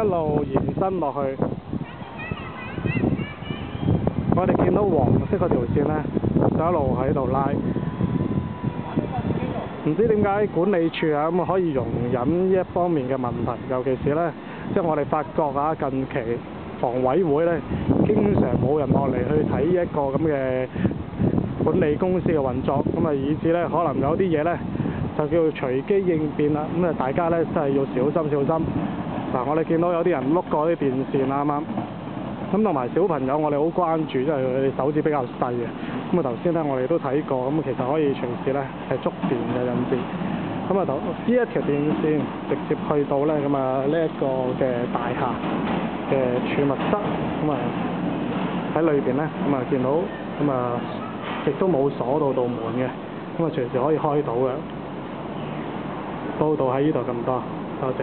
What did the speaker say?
路延伸落去，我哋見到黃色嗰條線咧，就一路喺度拉。唔知點解管理處啊咁可以容忍呢一方面嘅問題，尤其是咧，即係我哋發覺啊，近期房委會咧，經常冇人落嚟去睇一個咁嘅管理公司嘅運作，咁啊以致咧可能有啲嘢咧就叫隨機應變啦，咁啊大家咧真係要小心小心。嗱，我哋見到有啲人碌過啲電線啱啱，咁同埋小朋友我哋好關注，因為佢哋手指比較細嘅。咁啊頭先咧我哋都睇過，咁其實可以隨時咧係觸電嘅引致。咁啊呢一條電線直接去到咧咁啊呢一個嘅大廈嘅儲物室，咁啊喺裏邊咧咁啊見到咁啊亦都冇鎖到道門嘅，咁啊隨時可以開到嘅。報道喺呢度咁多，多謝。